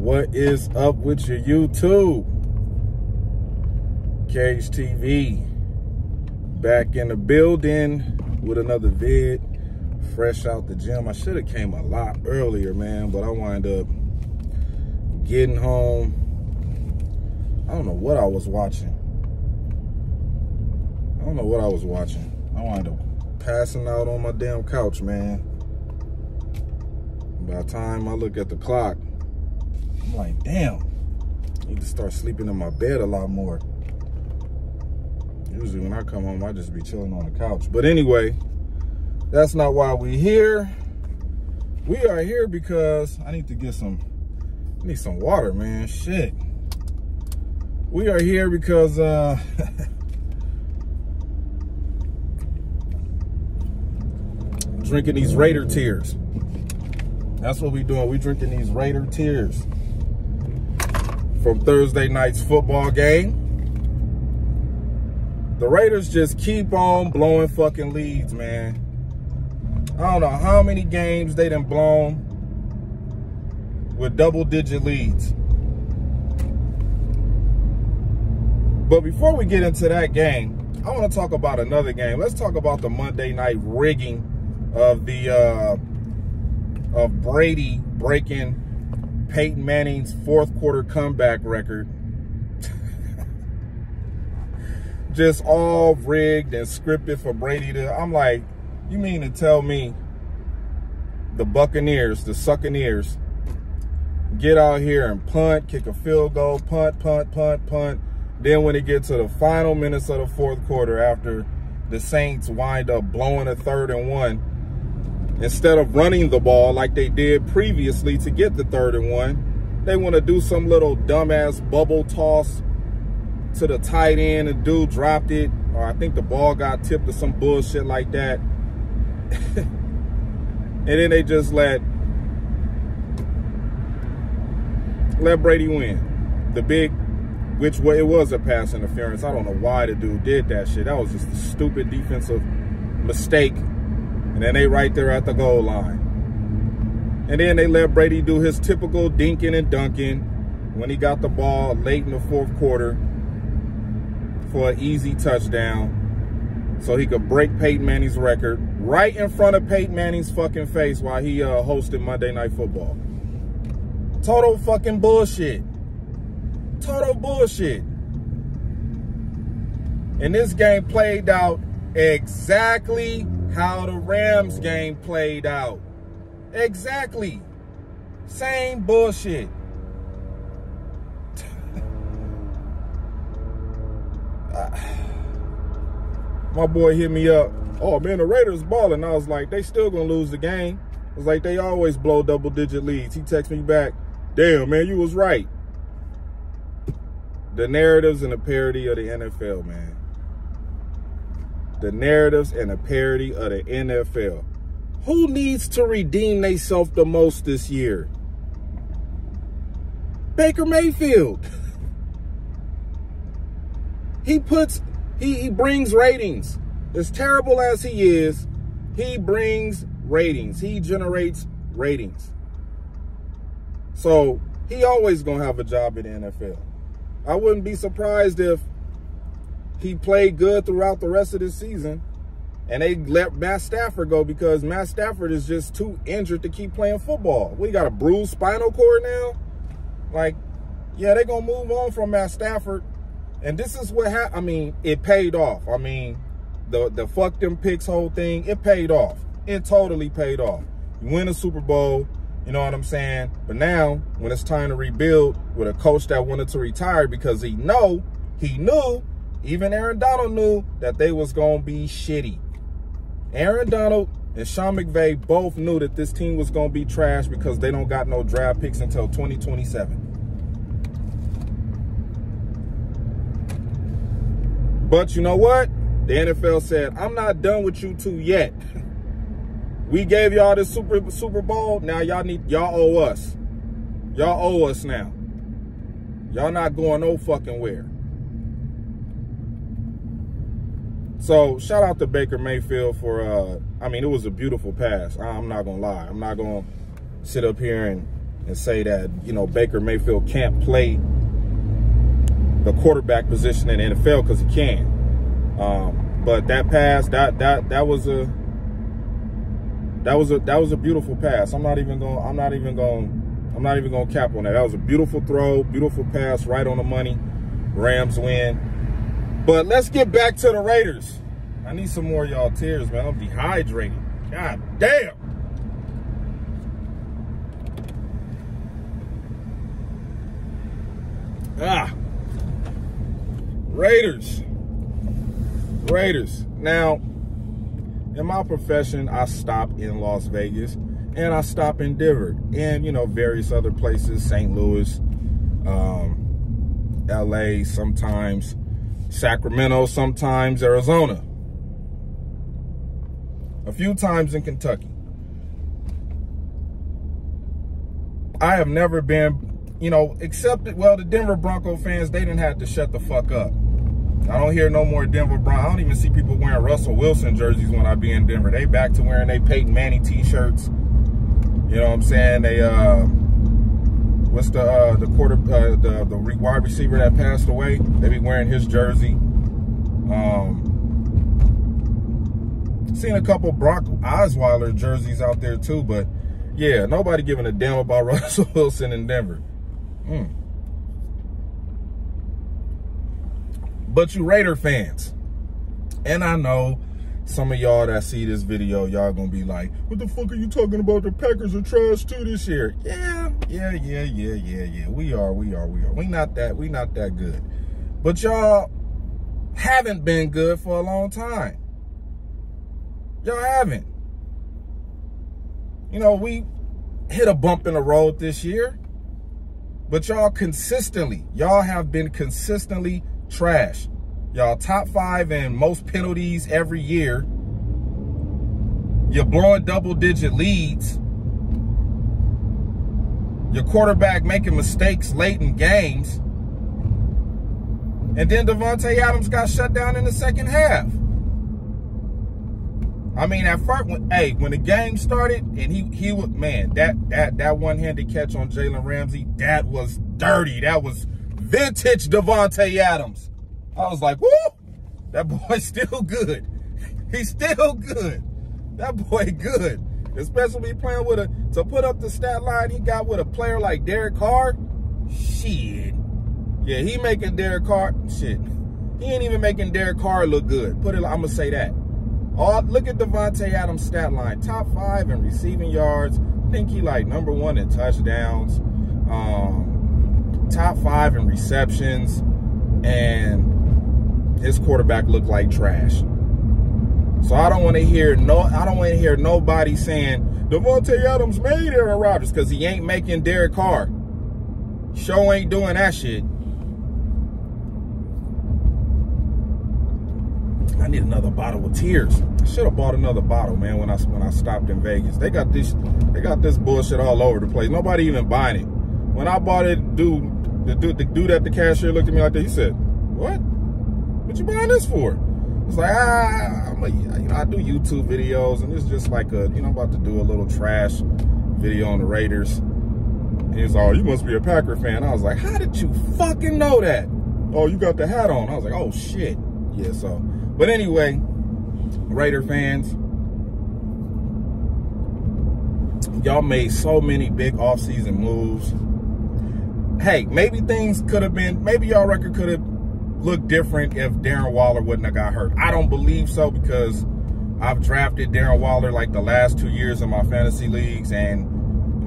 What is up with your YouTube? Cage TV back in the building with another vid, fresh out the gym. I should have came a lot earlier, man, but I wound up getting home. I don't know what I was watching. I wound up passing out on my damn couch, man. By the time I look at the clock, I'm like, damn, I need to start sleeping in my bed a lot more. Usually when I come home, I just be chilling on the couch. But anyway, that's not why we're here. We are here because I need to get some water, man. Shit. We are here because drinking these Raider tears. That's what we doing. We drinking these Raider tears from Thursday night's football game. The Raiders just keep on blowing fucking leads, man. I don't know how many games they done blown with double-digit leads. But before we get into that game, I want to talk about another game. Let's talk about the Monday night rigging of the of Brady breaking Peyton Manning's fourth quarter comeback record. Just all rigged and scripted for Brady to, I'm like, you mean to tell me the Buccaneers, the Succaneers, get out here and punt, kick a field goal, punt. Then when it gets to the final minutes of the fourth quarter, after the Saints wind up blowing a 3rd and 1, instead of running the ball like they did previously to get the 3rd and 1, they want to do some little dumbass bubble toss to the tight end. The dude dropped it, or I think the ball got tipped or some bullshit like that. And then they just let Brady win. The big, which way it was a pass interference. I don't know why the dude did that shit. That was just a stupid defensive mistake. And then they right there at the goal line. And then they let Brady do his typical dinking and dunking when he got the ball late in the fourth quarter for an easy touchdown so he could break Peyton Manning's record right in front of Peyton Manning's fucking face while he hosted Monday Night Football. Total fucking bullshit. Total bullshit. And this game played out exactly how the Rams game played out. Exactly. Same bullshit. My boy hit me up. Oh, man, the Raiders balling. I was like, they still gonna lose the game. I was like, they always blow double-digit leads. He texted me back, damn, man, you was right. The narratives and the parody of the NFL, man. The narratives and the parody of the NFL. Who needs to redeem themselves the most this year? Baker Mayfield. He brings ratings. As terrible as he is, he brings ratings. He generates ratings. So he always gonna have a job in the NFL. I wouldn't be surprised if he played good throughout the rest of the season and they let Matt Stafford go because Matt Stafford is just too injured to keep playing football. We got a bruised spinal cord now. Like, yeah, they're going to move on from Matt Stafford. And this is what happened. I mean, it paid off. I mean, the fuck them picks whole thing, it paid off. It totally paid off. You win a Super Bowl, you know what I'm saying? But now, when it's time to rebuild with a coach that wanted to retire because he knew, even Aaron Donald knew that they was going to be shitty. Aaron Donald and Sean McVay both knew that this team was going to be trash because they don't got no draft picks until 2027. But you know what? The NFL said, I'm not done with you two yet. We gave y'all this Super Bowl. Now y'all owe us. Y'all owe us now. Y'all not going no fucking where. So shout out to Baker Mayfield for, I mean, it was a beautiful pass. I'm not going to lie. I'm not going to sit up here and and say that, you know, Baker Mayfield can't play the quarterback position in the NFL, because he can. But that pass, that was a beautiful pass. I'm not even gonna cap on that. That was a beautiful throw, beautiful pass, right on the money. Rams win. But let's get back to the Raiders. I need some more of y'all tears, man. I'm dehydrated. God damn. Raiders. Now, in my profession, I stop in Las Vegas and I stop in Denver and, you know, various other places, St. Louis, LA, sometimes Sacramento, sometimes Arizona, a few times in Kentucky. I have never been, you know, except, well, the Denver Bronco fans, they didn't have to shut the fuck up. I don't hear no more Denver Broncos. I don't even see people wearing Russell Wilson jerseys when I be in Denver. They back to wearing they Peyton Manning t-shirts. You know what I'm saying? They what's the wide receiver that passed away? They be wearing his jersey. Seen a couple Brock Osweiler jerseys out there too, but yeah, nobody giving a damn about Russell Wilson in Denver. But you Raider fans, and I know some of y'all that see this video, y'all gonna be like, what the fuck are you talking about? The Packers are trash too this year. Yeah. We are. We not that good. But y'all haven't been good for a long time. Y'all haven't. You know, we hit a bump in the road this year, but y'all have been consistently trash. Y'all top 5 in most penalties every year. You're blowing double-digit leads. Your quarterback making mistakes late in games. And then Davante Adams got shut down in the second half. I mean, at first, when the game started, and he was, man, that one-handed catch on Jalen Ramsey, that was dirty. That was vintage Davante Adams. I was like, woo, that boy's still good. He's still good. That boy good. Especially playing with to put up the stat line he got with a player like Derek Carr. Shit. Yeah, he making Derek Carr, shit. He ain't even making Derek Carr look good. I'm going to say that. Look at Davante Adams' stat line. Top 5 in receiving yards. I think he like number 1 in touchdowns. Top 5 in receptions. And his quarterback looked like trash. So I don't want to hear nobody saying Davante Adams made Aaron Rodgers, because he ain't making Derek Carr. Show ain't doing that shit. I need another bottle of tears. I should have bought another bottle, man, when I stopped in Vegas. They got this bullshit all over the place. Nobody even buying it. When I bought it, the dude at the cashier looked at me like that. He said, "What? What you buying this for?" It's like, I do YouTube videos, and it's just like I'm about to do a little trash video on the Raiders. And he's like, "Oh, you must be a Packer fan." I was like, "How did you fucking know that?" "Oh, you got the hat on." I was like, "Oh shit." Yeah, so, but anyway, Raider fans, y'all made so many big offseason moves. Hey, maybe y'all record could have looked different if Darren Waller wouldn't have got hurt. I don't believe so, because I've drafted Darren Waller like the last 2 years in my fantasy leagues, and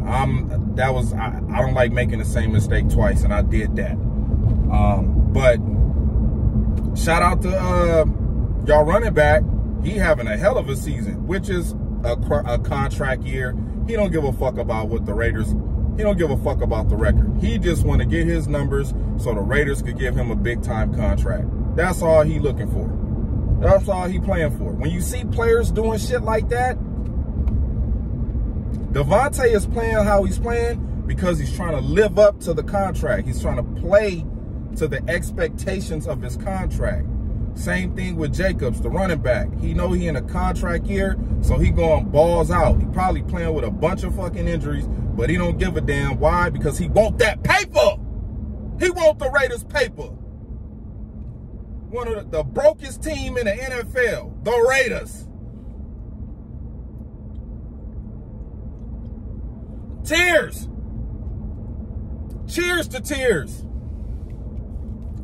I don't like making the same mistake twice, and I did that. But shout out to y'all running back. He having a hell of a season, which is a contract year. He don't give a fuck about what the Raiders. He don't give a fuck about the record. He just want to get his numbers so the Raiders could give him a big-time contract. That's all he looking for. That's all he playing for. When you see players doing shit like that, Davante is playing how he's playing because he's trying to live up to the contract. He's trying to play to the expectations of his contract. Same thing with Jacobs, the running back. He know he in a contract year, so he going balls out. He probably playing with a bunch of fucking injuries, but he don't give a damn. Why? Because he want that paper. He want the Raiders paper. One of the brokest team in the NFL, the Raiders. Tears. Cheers to tears.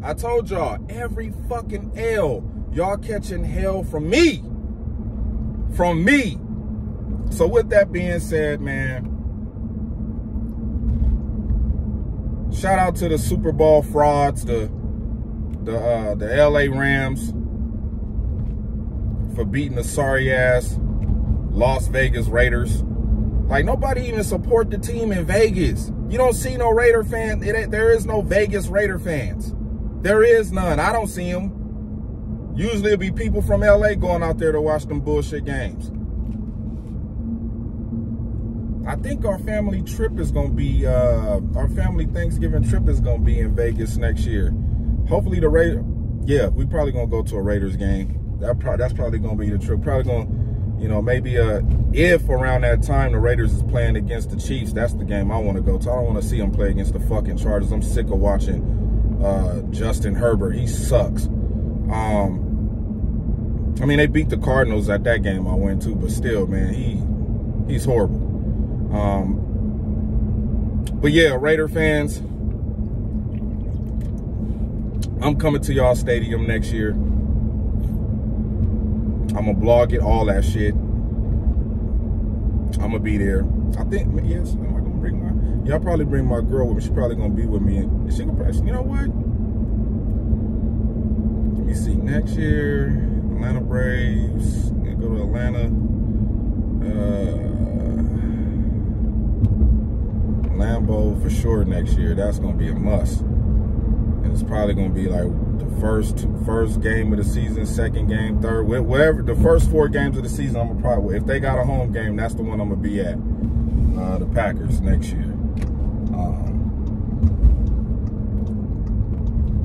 I told y'all, every fucking L, y'all catching hell from me. From me. So with that being said, man, shout out to the Super Bowl frauds, the LA Rams for beating the sorry ass Las Vegas Raiders. Like, nobody even support the team in Vegas. You don't see no Raider fans. There is no Vegas Raider fans. There is none. I don't see them. Usually it'll be people from LA going out there to watch them bullshit games. I think our family trip is going to be, our family Thanksgiving trip is going to be in Vegas next year. Hopefully the Raiders, yeah, we probably going to go to a Raiders game. That's probably going to be the trip. Probably going to, you know, maybe if around that time the Raiders is playing against the Chiefs, that's the game I want to go to. I don't want to see them play against the fucking Chargers. I'm sick of watching Justin Herbert. He sucks. I mean, they beat the Cardinals at that game I went to, but still, man, he's horrible. But yeah, Raider fans, I'm coming to y'all stadium next year. I'm gonna blog it, all that shit. I'm gonna be there. I think, yes, am I gonna bring my, yeah, I'll probably bring my girl with me. She's probably gonna be with me. And she gonna, you know what? Let me see, next year, Atlanta Braves, gonna go to Atlanta. Lambeau for sure next year. That's gonna be a must. And it's probably gonna be like the first game of the season, second game, third, whatever. The first 4 games of the season, I'm gonna probably, if they got a home game, that's the one I'm gonna be at. The Packers next year.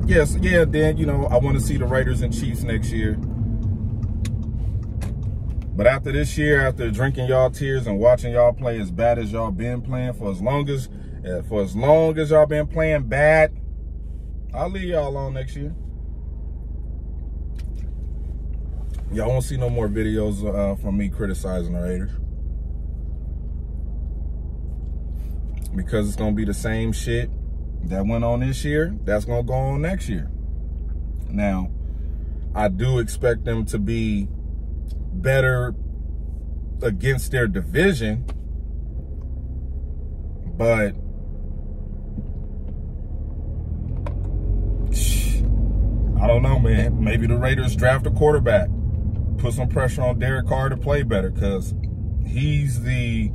Yes, yeah. Then, you know, I want to see the Raiders and Chiefs next year. But after this year, after drinking y'all tears and watching y'all play as bad as y'all been playing for as long as y'all been playing bad, I'll leave y'all alone next year. Y'all won't see no more videos from me criticizing the Raiders. Because it's going to be the same shit that went on this year, that's going to go on next year. Now, I do expect them to be better against their division, but I don't know, man. Maybe the Raiders draft a quarterback, put some pressure on Derek Carr to play better, because he's the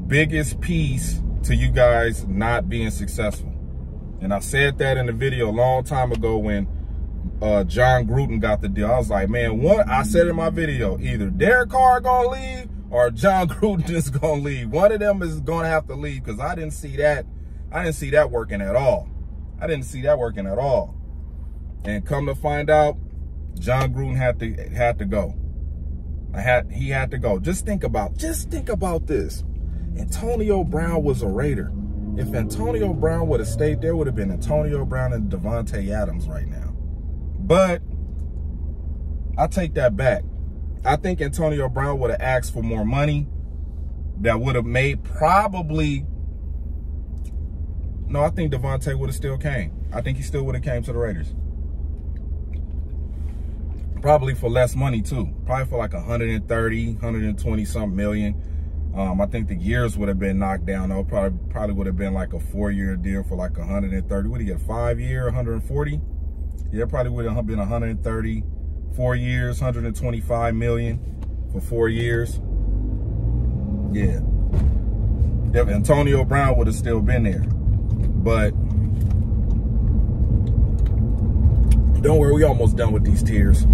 biggest piece to you guys not being successful. And I said that in the video a long time ago when John Gruden got the deal. I was like, man, I said in my video, either Derek Carr gonna leave or John Gruden is gonna leave. One of them is gonna have to leave, because I didn't see that working at all. I didn't see that working at all. And come to find out, John Gruden had to go. He had to go. Just think about this. Antonio Brown was a Raider. If Antonio Brown would have stayed there, would have been Antonio Brown and Davante Adams right now. But I take that back. I think Antonio Brown would have asked for more money. That would have made probably. No, I think Davante would have still came. I think he still would have came to the Raiders. Probably for less money too. Probably for like 130, 120 something million. I think the years would have been knocked down though. Probably would have been like a 4-year deal for like 130. What do you get? 5-year, 140? Yeah, probably would have been 130, 4 years, 125 million for 4 years. Yeah. If Antonio Brown would have still been there. But don't worry, we almost done with these tears.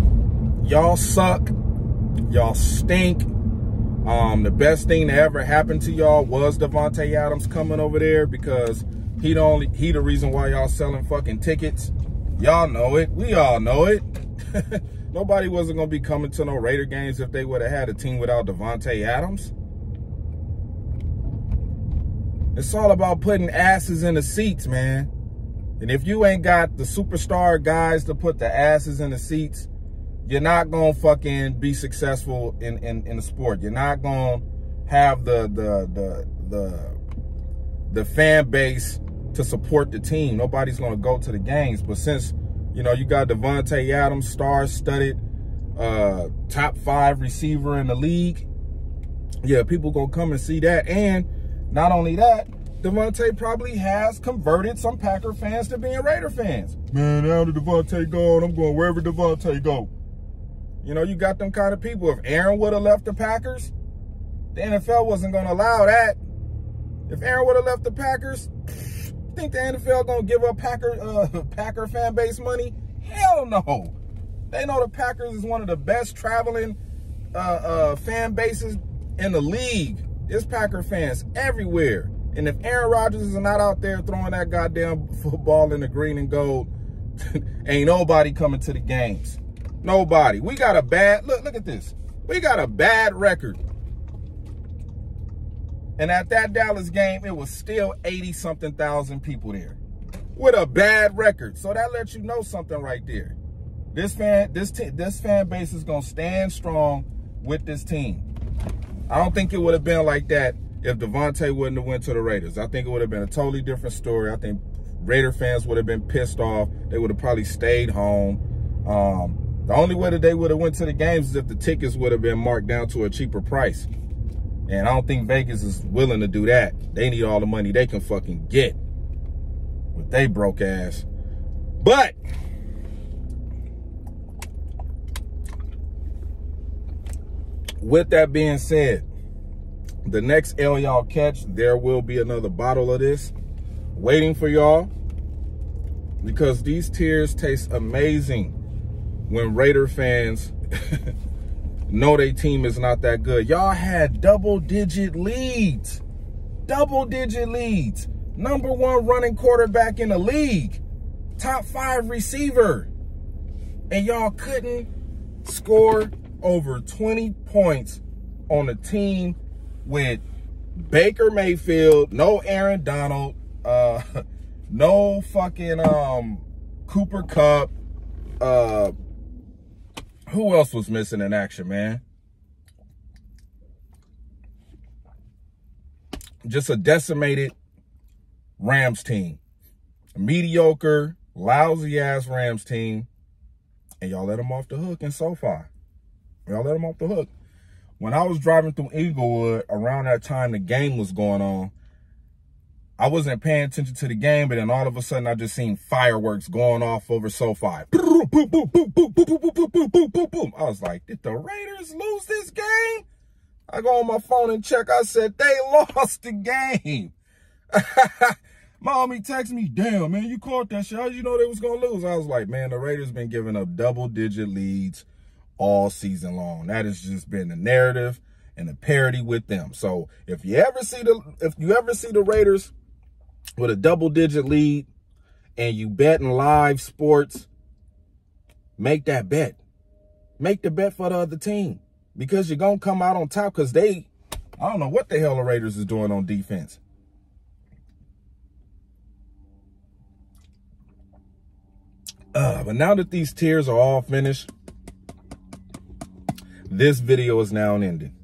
Y'all suck. Y'all stink. The best thing that ever happened to y'all was Davante Adams coming over there, because he the reason why y'all selling fucking tickets. Y'all know it. We all know it. Nobody wasn't going to be coming to no Raider games if they would have had a team without Davante Adams. It's all about putting asses in the seats, man. And if you ain't got the superstar guys to put the asses in the seats, you're not going to fucking be successful in the sport. You're not going to have the fan base to support the team. Nobody's going to go to the games. But since, you know, you got Davante Adams, star-studded, top 5 receiver in the league, yeah, people going to come and see that. And not only that, Davante probably has converted some Packer fans to being Raider fans. Man, now that Davante gone, I'm going wherever Davante go. You know, you got them kind of people. If Aaron would have left the Packers, the NFL wasn't going to allow that. If Aaron would have left the Packers, think the NFL going to give up Packer fan base money? Hell no. They know the Packers is one of the best traveling fan bases in the league. There's Packer fans everywhere. And if Aaron Rodgers is not out there throwing that goddamn football in the green and gold, ain't nobody coming to the games. Nobody. We got a bad, look at this. We got a bad record. And at that Dallas game, it was still 80-something thousand people there with a bad record. So that lets you know something right there. This fan base is going to stand strong with this team. I don't think it would have been like that if Davante wouldn't have went to the Raiders. I think it would have been a totally different story. I think Raider fans would have been pissed off. They would have probably stayed home. The only way that they would have went to the games is if the tickets would have been marked down to a cheaper price. And I don't think Vegas is willing to do that. They need all the money they can fucking get with they broke ass. But with that being said, the next L y'all catch, there will be another bottle of this waiting for y'all, because these tears taste amazing when Raider fans know their team is not that good. Y'all had double-digit leads. Double-digit leads. #1 running quarterback in the league. Top 5 receiver. And y'all couldn't score over 20 points on a team with Baker Mayfield, no Aaron Donald, no fucking Cooper Kupp. Who else was missing in action, man? Just a decimated Rams team. A mediocre, lousy-ass Rams team. And y'all let them off the hook in SoFi. Y'all let them off the hook. When I was driving through Inglewood, around that time the game was going on, I wasn't paying attention to the game, but then all of a sudden I just seen fireworks going off over SoFi. Boom, boom, boom, boom, boom, boom, boom, boom, boom, boom, boom, boom. I was like, did the Raiders lose this game? I go on my phone and check. I said, they lost the game. My homie texted me, damn, man, you caught that shit. How did you know they was going to lose? I was like, man, the Raiders been giving up double-digit leads all season long. That has just been the narrative and the parody with them. So if you ever see the Raiders with a double-digit lead and you bet in live sports, make that bet. Make the bet for the other team, because you're going to come out on top, because I don't know what the hell the Raiders is doing on defense. But now that these tiers are all finished, this video is now ending.